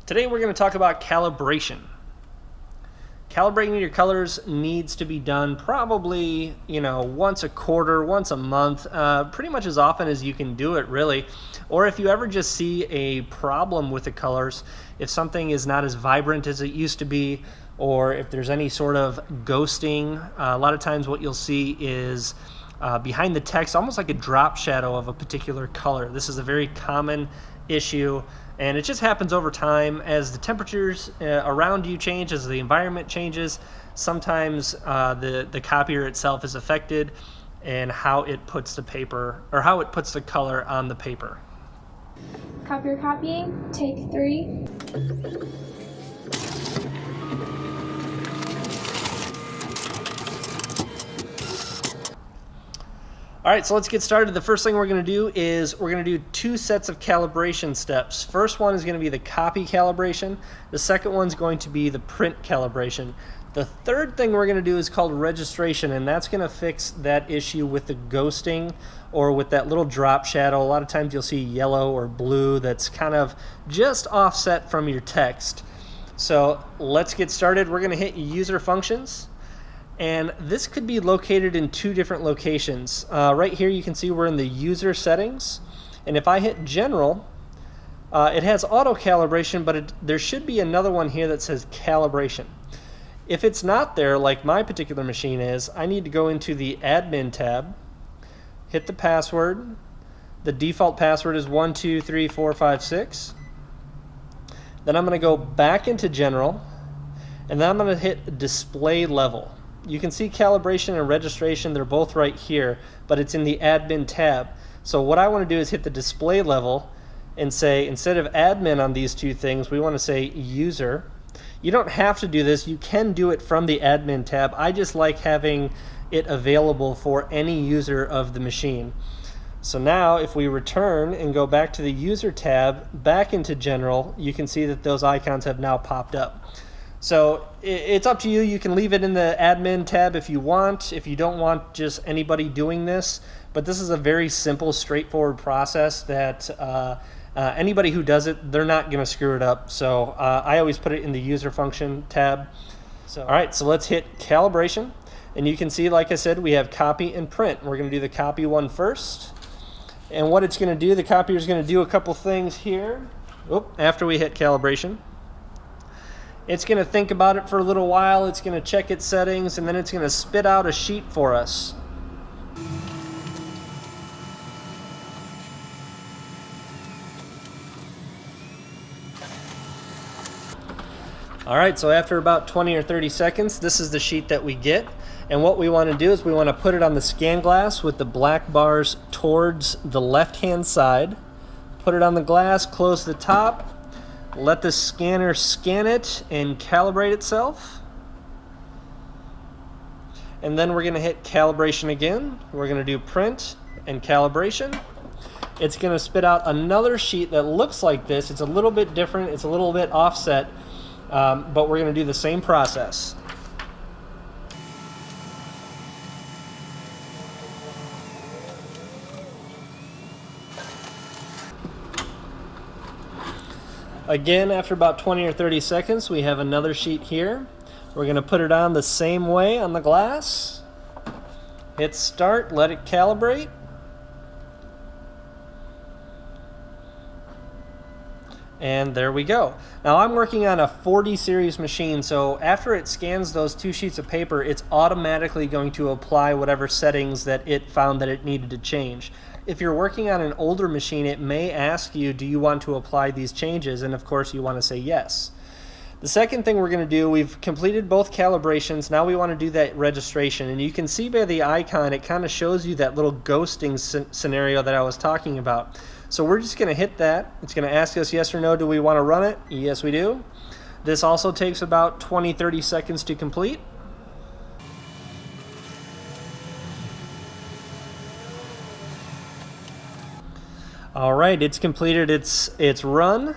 Today we're going to talk about calibration. Calibrating your colors needs to be done probably, once a quarter, once a month, pretty much as often as you can do it, really. Or if you ever just see a problem with the colors, if something is not as vibrant as it used to be, or if there's any sort of ghosting, a lot of times what you'll see is behind the text, almost like a drop shadow of a particular color. This is a very common issue, and it just happens over time as the temperatures around you change, as the environment changes. Sometimes the copier itself is affected and how it puts the paper, or how it puts the color on the paper. Copier copying, take 3. All right, so let's get started. The first thing we're going to do is we're going to do 2 sets of calibration steps. First one is going to be the copy calibration. The second one's going to be the print calibration. The third thing we're going to do is called registration, and that's going to fix that issue with the ghosting or with that little drop shadow. A lot of times you'll see yellow or blue that's kind of just offset from your text. So let's get started. We're going to hit user functions. And this could be located in 2 different locations. Right here you can see we're in the user settings. And if I hit general, it has auto calibration, but there should be another one here that says calibration. If it's not there, like my particular machine is, I need to go into the admin tab, hit the password. The default password is 123456. Then I'm going to go back into general, and then I'm going to hit display level. You can see calibration and registration, they're both right here, but it's in the admin tab. So what I want to do is hit the display level and say, instead of admin on these 2 things, we want to say user. You don't have to do this. You can do it from the admin tab. I just like having it available for any user of the machine. So now if we return and go back to the user tab, back into general, you can see that those icons have now popped up. So it's up to you. You can leave it in the admin tab if you want, if you don't want just anybody doing this. But this is a very simple, straightforward process that anybody who does it, they're not going to screw it up. So I always put it in the user function tab. All right, so let's hit calibration. And you can see, like I said, we have copy and print. We're going to do the copy one first. And what it's going to do, the copier is going to do a couple things here. After we hit calibration. It's going to think about it for a little while, it's going to check its settings, and then it's going to spit out a sheet for us. All right, so after about 20 or 30 seconds, this is the sheet that we get. And what we want to do is we want to put it on the scan glass with the black bars towards the left-hand side. Put it on the glass, close the top. Let the scanner scan it and calibrate itself. And then we're going to hit calibration again. We're going to do print and calibration. It's going to spit out another sheet that looks like this. It's a little bit different. It's a little bit offset, but we're going to do the same process. Again, after about 20 or 30 seconds, we have another sheet here. We're going to put it on the same way on the glass. Hit start, let it calibrate. And there we go. Now I'm working on a 40 series machine, so after it scans those 2 sheets of paper, it's automatically going to apply whatever settings that it found that it needed to change. If you're working on an older machine, it may ask you, do you want to apply these changes? And of course you want to say yes. The second thing we're going to do, we've completed both calibrations. Now we want to do that registration. And you can see by the icon, it kind of shows you that little ghosting scenario that I was talking about. So we're just going to hit that. It's going to ask us yes or no, do we want to run it? Yes, we do. This also takes about 20-30 seconds to complete. All right, it's completed its run,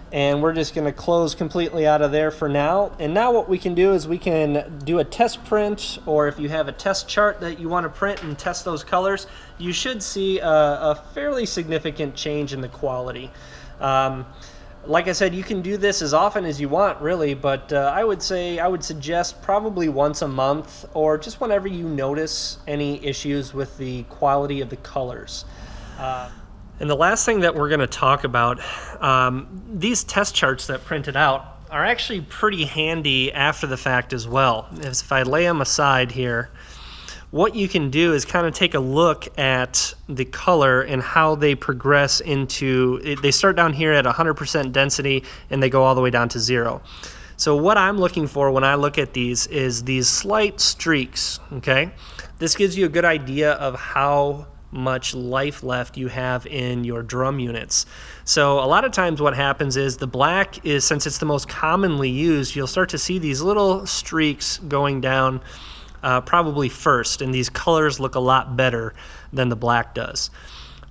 and we're just going to close completely out of there for now. And now what we can do is we can do a test print, or if you have a test chart that you want to print and test those colors, you should see a fairly significant change in the quality. Like I said, you can do this as often as you want, really, but I would suggest probably once a month, or just whenever you notice any issues with the quality of the colors. And the last thing that we're going to talk about, these test charts that printed out are actually pretty handy after the fact as well. If I lay them aside here, what you can do is kind of take a look at the color and how they progress into, they start down here at 100% density and they go all the way down to 0. So what I'm looking for when I look at these is these slight streaks, okay? This gives you a good idea of how much life left you have in your drum units. So a lot of times what happens is the black is, since it's the most commonly used, you'll start to see these little streaks going down probably first, and these colors look a lot better than the black does.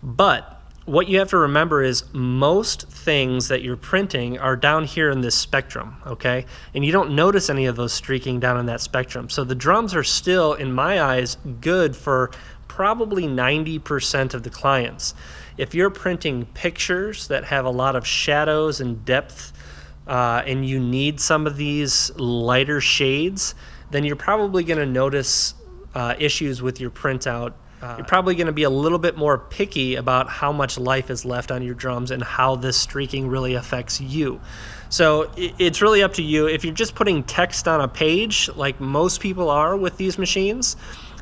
But what you have to remember is most things that you're printing are down here in this spectrum, okay? And you don't notice any of those streaking down in that spectrum. So the drums are still, in my eyes, good for probably 90% of the clients. If you're printing pictures that have a lot of shadows and depth, and you need some of these lighter shades, then you're probably going to notice issues with your printout. You're probably going to be a little bit more picky about how much life is left on your drums and how this streaking really affects you. So it's really up to you. If you're just putting text on a page, like most people are with these machines,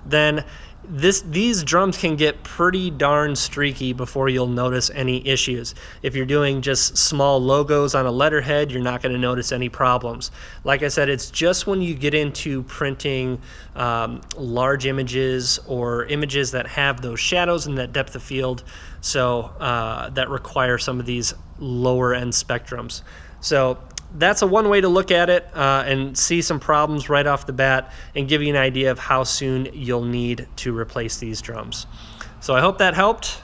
then these drums can get pretty darn streaky before you'll notice any issues. If you're doing just small logos on a letterhead, you're not going to notice any problems. Like I said, it's just when you get into printing large images or images that have those shadows and that depth of field, so that require some of these lower end spectrums. So that's one way to look at it and see some problems right off the bat and give you an idea of how soon you'll need to replace these drums. So I hope that helped.